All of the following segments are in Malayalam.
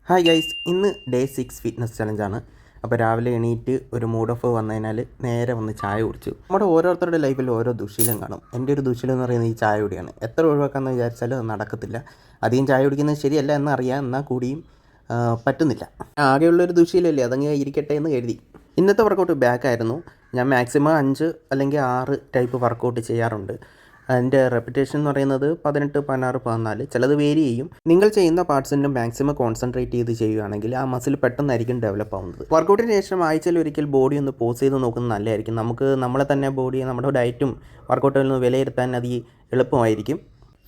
ഹായ് ഗൈസ്, ഇന്ന് ഡേ 6 ഫിറ്റ്നസ് ചലഞ്ചാണ്. അപ്പോൾ രാവിലെ എണീറ്റ് ഒരു മൂഡ് ഓഫ് വന്നതിനാൽ നേരെ വന്ന് ചായ കുടിച്ചു. നമ്മുടെ ഓരോരുത്തരുടെ ലൈഫിൽ ഓരോ ദുശീലം കാണും. എൻ്റെ ഒരു ദുശീലം എന്ന് പറയുന്നത് ഈ ചായ കുടിയാണ്. എത്ര ഒഴിവാക്കാമെന്ന് വിചാരിച്ചാലും അത് നടക്കത്തില്ല. അധികം ചായ കുടിക്കുന്നത് ശരിയല്ല എന്നറിയാം, എന്നാൽ കൂടിയും പറ്റുന്നില്ല. ആകെയുള്ളൊരു ദുശീലമല്ലേ, അതങ്ങ് ഇരിക്കട്ടെ എന്ന് കരുതി. ഇന്നത്തെ വർക്കൗട്ട് ബാക്കായിരുന്നു. ഞാൻ മാക്സിമം 5 അല്ലെങ്കിൽ 6 ടൈപ്പ് വർക്കൗട്ട് ചെയ്യാറുണ്ട്. അതിൻ്റെ റെപ്പിറ്റേഷൻ എന്ന് പറയുന്നത് 18, 16, 14. ചിലത് വേരി ചെയ്യും. നിങ്ങൾ ചെയ്യുന്ന പാർട്സിൻ്റെ മാക്സിമം കോൺസെൻട്രേറ്റ് ചെയ്ത് ചെയ്യുകയാണെങ്കിൽ ആ മസിൽ പെട്ടെന്നായിരിക്കും ഡെവലപ്പ് ആവുന്നത്. വർക്കൗട്ടിന് ശേഷം ആഴ്ചയിൽ ഒരിക്കൽ ബോഡി ഒന്ന് പോസ് ചെയ്ത് നോക്കുന്നത് നല്ലതായിരിക്കും. നമുക്ക് നമ്മളെ തന്നെ ബോഡിയെ, നമ്മുടെ ഡയറ്റും വർക്കൗട്ടുകളിൽ നിന്ന് വിലയിരുത്താൻ അത് എളുപ്പമായിരിക്കും.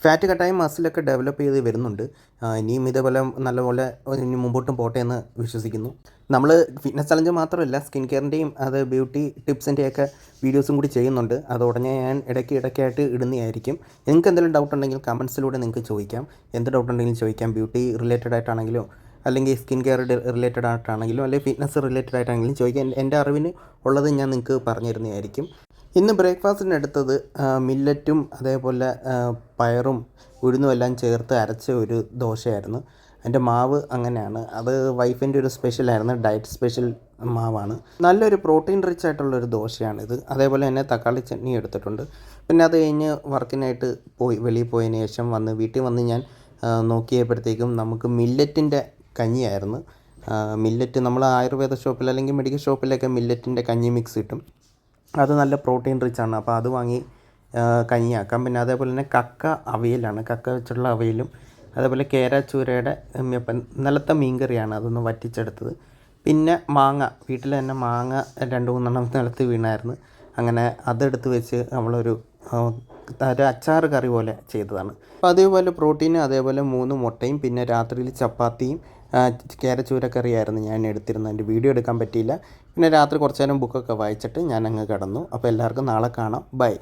ഫാറ്റ് കട്ടായി മസിലൊക്കെ ഡെവലപ്പ് ചെയ്ത് വരുന്നുണ്ട്. ഇനിയും ഇതേപോലെ നല്ലപോലെ ഇനി മുമ്പോട്ടും പോട്ടെ എന്ന് വിശ്വസിക്കുന്നു. നമ്മൾ ഫിറ്റ്നസ് ചലഞ്ച് മാത്രമല്ല, സ്കിൻ കെയറിൻ്റെയും അത് ബ്യൂട്ടി ടിപ്സിൻ്റെയൊക്കെ വീഡിയോസും കൂടി ചെയ്യുന്നുണ്ട്. അത് ഉടനെ ഞാൻ ഇടയ്ക്കായിട്ട് ഇടുന്നതായിരിക്കും. നിങ്ങൾക്ക് എന്തെങ്കിലും ഡൗട്ട് ഉണ്ടെങ്കിൽ കമൻസിലൂടെ നിങ്ങൾക്ക് ചോദിക്കാം. എന്ത് ഡൗട്ട് ഉണ്ടെങ്കിലും ചോദിക്കാം. ബ്യൂട്ടി റിലേറ്റഡ് ആയിട്ടാണെങ്കിലോ, അല്ലെങ്കിൽ സ്കിൻ കെയർ റിലേറ്റഡ് ആയിട്ടാണെങ്കിലും, അല്ലെങ്കിൽ ഫിറ്റ്നസ് റിലേറ്റഡ് ആയിട്ടാണെങ്കിലും ചോദിക്കാം. എൻ്റെ അറിവിന് ഉള്ളത് ഞാൻ നിങ്ങൾക്ക് പറഞ്ഞു തരുന്നതായിരിക്കും. ഇന്ന് ബ്രേക്ക്ഫാസ്റ്റിന് എടുത്തത് മില്ലറ്റും അതേപോലെ പയറും ഉഴുന്നും എല്ലാം ചേർത്ത് അരച്ച ഒരു ദോശയായിരുന്നു. എൻ്റെ മാവ് അങ്ങനെയാണ്. അത് വൈഫിൻ്റെ ഒരു സ്പെഷ്യലായിരുന്നു, ഡയറ്റ് സ്പെഷ്യൽ മാവാണ്. നല്ലൊരു പ്രോട്ടീൻ റിച്ച് ആയിട്ടുള്ളൊരു ദോശയാണിത്. അതേപോലെ തന്നെ തക്കാളി ചട്നി എടുത്തിട്ടുണ്ട്. പിന്നെ അത് കഴിഞ്ഞ് വർക്കിനായിട്ട് വെളിയിൽ പോയതിന് ശേഷം വീട്ടിൽ വന്ന് ഞാൻ നോക്കിയപ്പോഴത്തേക്കും നമുക്ക് മില്ലറ്റിൻ്റെ കഞ്ഞിയായിരുന്നു. മില്ലറ്റ് നമ്മൾ ആയുർവേദ ഷോപ്പിൽ അല്ലെങ്കിൽ മെഡിക്കൽ ഷോപ്പിലൊക്കെ മില്ലറ്റിൻ്റെ കഞ്ഞി മിക്സ് കിട്ടും. അത് നല്ല പ്രോട്ടീൻ റിച്ച് ആണ്. അപ്പോൾ അത് വാങ്ങി കഞ്ഞിയാക്കാം. പിന്നെ അതേപോലെ തന്നെ കക്ക അവിയലാണ്, കക്ക വെച്ചുള്ള അവിയലും. അതേപോലെ കേരച്ചൂരയുടെ നിലത്തെ മീൻകറിയാണ്, അതൊന്ന് വറ്റിച്ചെടുത്തത്. പിന്നെ മാങ്ങ, വീട്ടിൽ തന്നെ മാങ്ങ 2-3 നിലത്ത് വീണായിരുന്നു. അങ്ങനെ അതെടുത്ത് വെച്ച് നമ്മളൊരു അച്ചാറ് കറി പോലെ ചെയ്തതാണ്. അപ്പോൾ അതേപോലെ പ്രോട്ടീനും അതേപോലെ 3 മുട്ടയും പിന്നെ രാത്രിയിൽ ചപ്പാത്തിയും കേരച്ചൂരക്കറിയായിരുന്നു ഞാൻ എടുത്തിരുന്നത്. എൻ്റെ വീഡിയോ എടുക്കാൻ പറ്റിയില്ല. പിന്നെ രാത്രി കുറച്ച് നേരം ബുക്കൊക്കെ വായിച്ചിട്ട് ഞാൻ അങ്ങ് കിടന്നു. അപ്പോൾ എല്ലാവർക്കും നാളെ കാണാം. ബൈ.